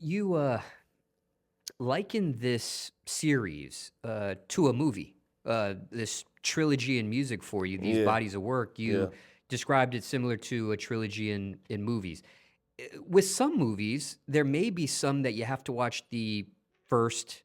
You liken this series to a movie, this trilogy in music for you, these Yeah, bodies of work. yeah. You described it similar to a trilogy in movies. With some movies, there may be some that you have to watch the first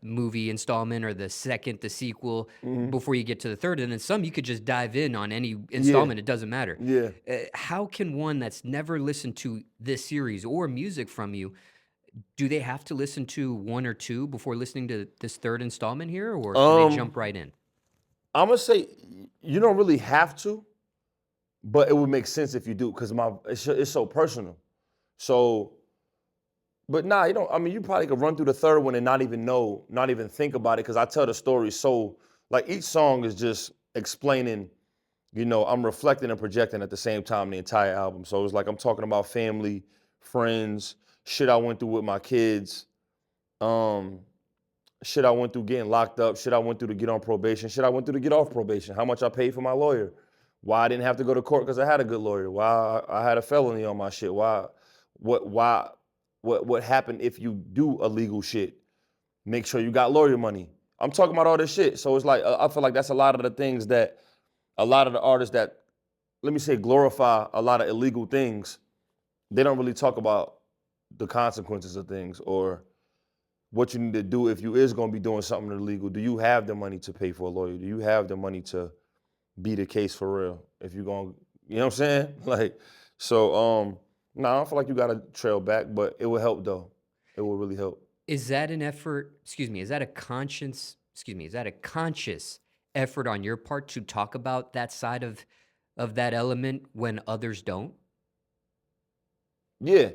movie installment or the second, the sequel, Hmm. before you get to the third. And then some you could just dive in on any Yeah, installment, it doesn't matter. yeah. How can one that's never listened to this series or music from you, do they have to listen to one or two before listening to this third installment here, or can they Um, jump right in? I'm gonna say you don't really have to, but it would make sense if you do, because it's so personal. So, but nah, you don't. I mean, you probably could run through the third one and not even know, not even think about it, because I tell the story so like each song is just explaining. I'm reflecting and projecting at the same time the entire album. So it's like I'm talking about family, friends, shit I went through with my kids, um, shit I went through getting locked up, shit I went through to get on probation, shit I went through to get off probation, how much I paid for my lawyer, why I didn't have to go to court because I had a good lawyer, why I had a felony on my shit, why, what happened if you do illegal shit. Make sure you got lawyer money. I'm talking about all this shit. So it's like I feel like that's a lot of the things that a lot of the artists that, let me say, glorify a lot of illegal things. They don't really talk about the consequences of things, or what you need to do if you is gonna be doing something illegal. Do you have the money to pay for a lawyer? Do you have the money to be the case for real? If you're gonna, you know what I'm saying? Like, so no, I don't feel like you gotta trail back, but it will help though. It will really help. Is that an effort? Excuse me. Is that a conscience? Excuse me. Is that a conscious effort on your part to talk about that side of that element when others don't? Yeah,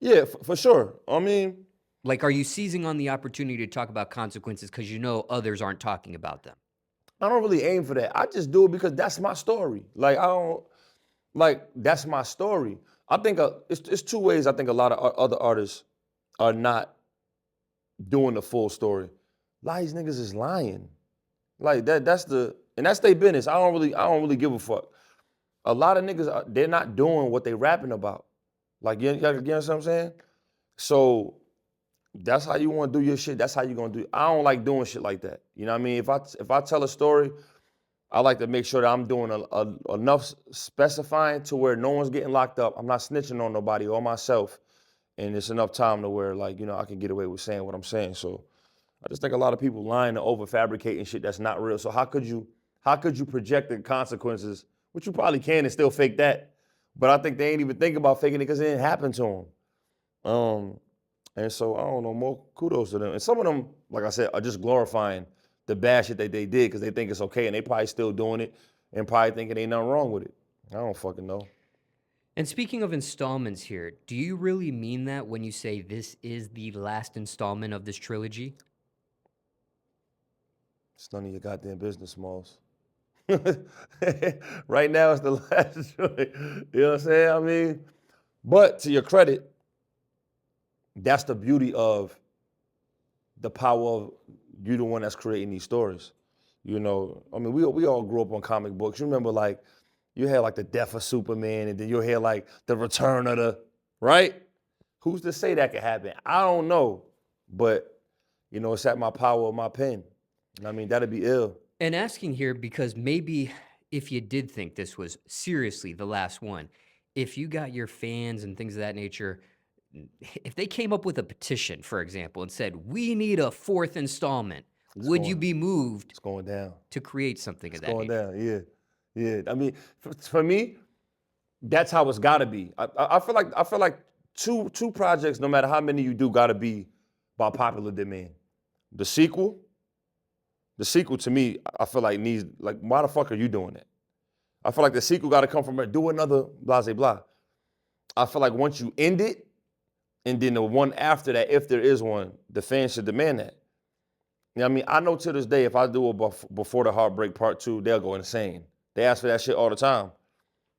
yeah, for sure. I mean, Like, are you seizing on the opportunity to talk about consequences because you know others aren't talking about them? I don't really aim for that. I just do it because that's my story. Like I don't like that's my story. I think it's two ways. I think a lot of other artists are not doing the full story. A lot of these niggas is lying. Like that's their business. I don't really give a fuck. A lot of niggas they're not doing what they rapping about. Like you understand what I'm saying? So that's how you want to do your shit. That's how you gonna do it. I don't like doing shit like that. You know what I mean? If I tell a story, I like to make sure that I'm doing enough specifying to where no one's getting locked up. I'm not snitching on nobody or myself, and it's enough time to where I can get away with saying what I'm saying. So I just think a lot of people lying and over fabricating shit that's not real. So how could you project the consequences, which you probably can and still fake that, but I think they ain't even think about faking it because it didn't happen to them. And so I don't know. More kudos to them. And some of them, like I said, are just glorifying the bad shit that they did because they think it's okay, and they probably still doing it and probably thinking ain't nothing wrong with it. I don't fucking know. And speaking of installments here, do you really mean that when you say this is the last installment of this trilogy? It's none of your goddamn business, Smalls. Right now, it's the last joint. You know what I'm saying? I mean, but to your credit, that's the beauty of the power of you, the one that's creating these stories. I mean, we all grew up on comic books. You remember, like, you had like the death of Superman, and then you'll hear like the return of the, right? Who's to say that could happen? I don't know, but it's at my power of my pen. And I mean, that'd be ill. And asking here because maybe if you did think this was seriously the last one, if you got your fans and things of that nature, if they came up with a petition, for example, and said, we need a fourth installment, It's would you going, be moved it's going down. to create something It's of that going nature? down. Yeah, yeah. I mean, for me, that's how it's got to be. I feel like two projects, no matter how many you do, got to be by popular demand. The sequel, the sequel to me, I feel like needs, like, why the fuck are you doing that? I feel like the sequel got to come from do another blah blah blah. I feel like once you end it, and then the one after that, if there is one, the fans should demand that. You know what I mean? I know to this day, if I do a Before the Heartbreak Part 2, they'll go insane. They ask for that shit all the time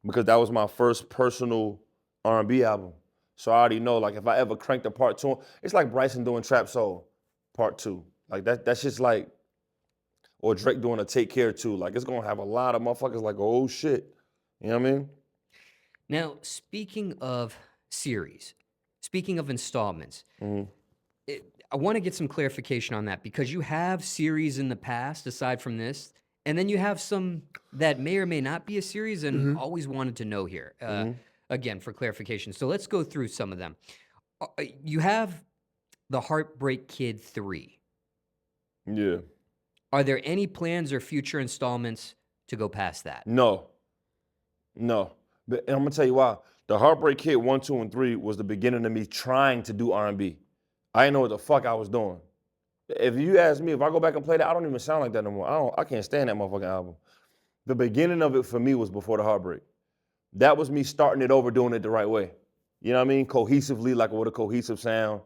because that was my first personal R&B album. So I already know, like, if I ever crank the Part 2, it's like Bryson doing Trap Soul Part 2. Like, that's just like, or Drake doing a Take Care 2. Like, it's gonna have a lot of motherfuckers like, oh shit. You know what I mean? Now, speaking of series, Speaking of installments, Mhm. I want to get some clarification on that because you have series in the past aside from this, and then you have some that may or may not be a series, and Mhm. always wanted to know here. Mhm. Again, for clarification. So let's go through some of them. You have the Heartbreak Kid 3. Yeah. Are there any plans or future installments to go past that? No. No. But and I'm gonna tell you why. The Heartbreak Kid 1, 2, and 3 was the beginning of me trying to do R&B. I didn't know what the fuck I was doing. If you ask me, if I go back and play that, I don't even sound like that no more. I can't stand that motherfucking album. The beginning of it for me was before the Heartbreak. That was me starting it over, doing it the right way. You know what I mean? Cohesively, like with a cohesive sound,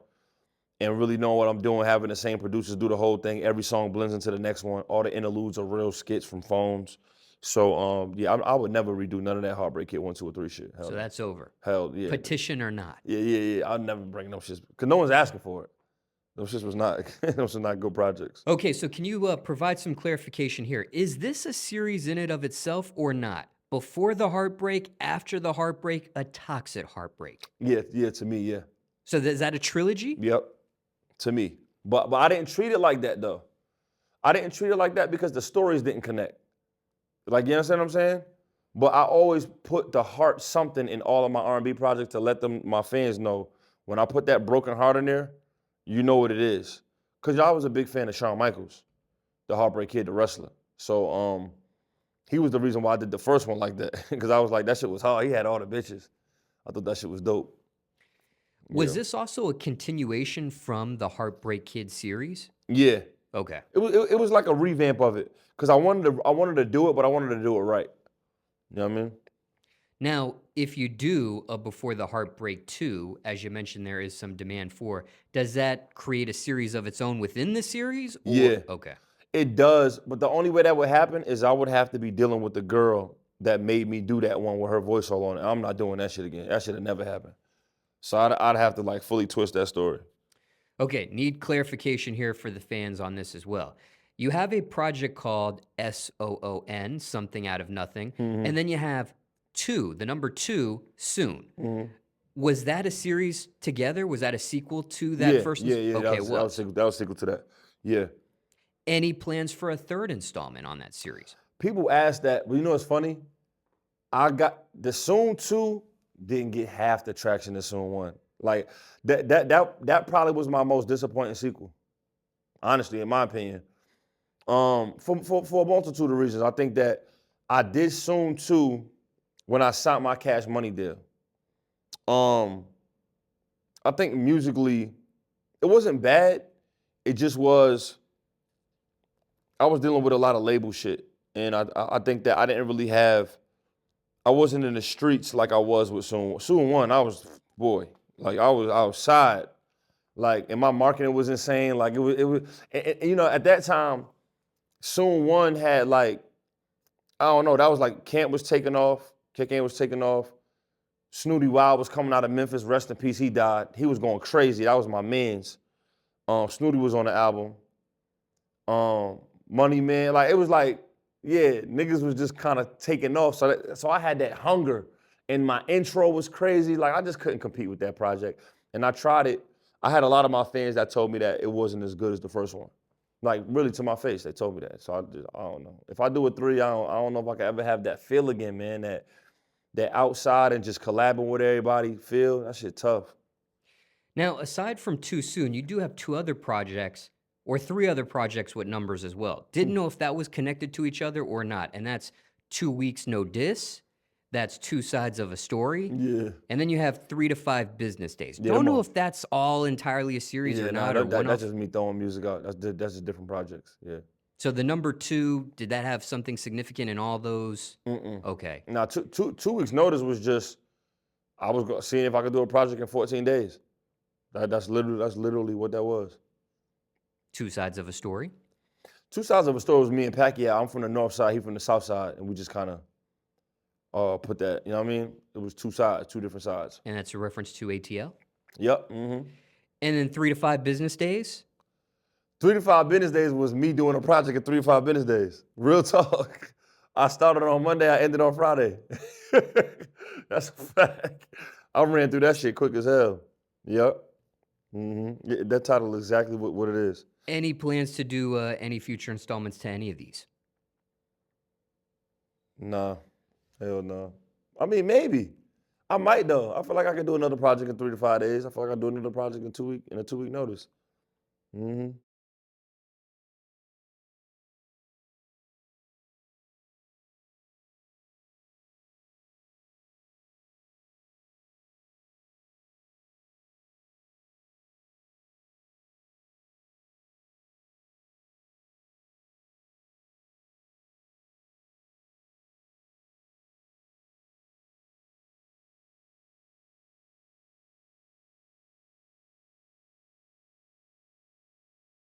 and really knowing what I'm doing, having the same producers do the whole thing. Every song blends into the next one. All the interludes are real skits from phones. So yeah, I would never redo none of that Heartbreak Kid 1, 2, or 3 shit. Hell So no. that's over. Hell yeah. Petition or not. Yeah. I'd never bring no shit. Cause no one's asking for it. Those shits was not those are not good projects. Okay, so can you provide some clarification here? Is this a series in and of itself or not? Before the heartbreak, after the heartbreak, a toxic heartbreak. Yeah, to me, yeah. So is that a trilogy? Yep. To me. But I didn't treat it like that though. I didn't treat it like that because the stories didn't connect. Like, you understand what I'm saying? But I always put the heart something in all of my R&B projects to let my fans know when I put that broken heart in there, you know what it is. Cause I was a big fan of Shawn Michaels, the Heartbreak Kid, the wrestler. So he was the reason why I did the first one like that. Cause I was like, that shit was hard. He had all the bitches. I thought that shit was dope. Was Yeah. this also a continuation from the Heartbreak Kid series? Yeah. Okay. It was like a revamp of it. Cause I wanted to do it, but I wanted to do it right. You know what I mean? Now, if you do a Before the Heartbreak 2, as you mentioned, there is some demand for, does that create a series of its own within the series? Or, Yeah. okay. It does, but the only way that would happen is I would have to be dealing with the girl that made me do that one with her voice all on it. I'm not doing that shit again. That should have never happened. So I'd have to like fully twist that story. Okay, need clarification here for the fans on this as well. You have a project called SOON, Something Out of Nothing, Mm-hmm. and then you have the number 2, Soon. Mm-hmm. Was that a series together? Was that a sequel to that Yeah, first? yeah. Okay, it was. That was sequel to that. Yeah. Any plans for a third installment on that series? People ask that, but you know what's funny? I got the Soon 2 didn't get half the traction that Soon 1. Like that probably was my most disappointing sequel. Honestly, in my opinion. For a multitude of reasons. I think that I did Soon 2 when I signed my Cash Money deal. I think musically, it wasn't bad. It just was, I was dealing with a lot of label shit. And I think that I wasn't in the streets like I was with Soon. Soon 1, I was, boy, like I was outside. Like, and my marketing was insane. Like it was, and, you know, at that time, Soon 1 had like, I don't know, that was like Camp was taking off, Kick In was taking off. Snooty Wild was coming out of Memphis, rest in peace, he died. He was going crazy, that was my mans. Snooty was on the album. Money Man, like it was like, yeah, niggas was just kind of taking off. So I had that hunger and my intro was crazy. Like I just couldn't compete with that project. And I tried it. I had a lot of my fans that told me that it wasn't as good as the first one. Like really to my face, they told me that. So I don't know. If I do a 3, I don't know if I can ever have that feel again, man. That outside and just collabing with everybody feel, that shit tough. Now, aside from Too Soon, you do have 2 other projects or 3 other projects with numbers as well. Didn't know if that was connected to each other or not. And that's 2 Weeks No Diss, that's 2 Sides of a Story, Yeah. and then you have 3 to 5 Business Days. Yeah, Don't them know all. if that's all entirely a series or not, or one that's off. just me throwing music out. That's just different projects. Yeah. So the number 2, did that have something significant in all those? Mm-mm. Okay. Now, 2 weeks notice was just I was seeing if I could do a project in 14 days. That's literally what that was. 2 Sides of a Story. 2 Sides of a Story was me and Pacquiao. I'm from the north side, he from the south side, and we just kind of put that. You know what I mean? It was 2 sides, 2 different sides. And that's a reference to ATL. Yep. Mm-hmm. And then 3 to 5 Business Days. 3 to 5 business days was me doing a project in 3 to 5 business days. Real talk. I started on Monday, I ended on Friday. That's a fact. I ran through that shit quick as hell. Yep. Yeah, that title is exactly what it is. Any plans to do, any future installments to any of these? Nah, hell no. I mean, maybe. I might though. I feel like I could do another project in 3 to 5 days. I feel like I do another project in 2 week in a 2 week notice.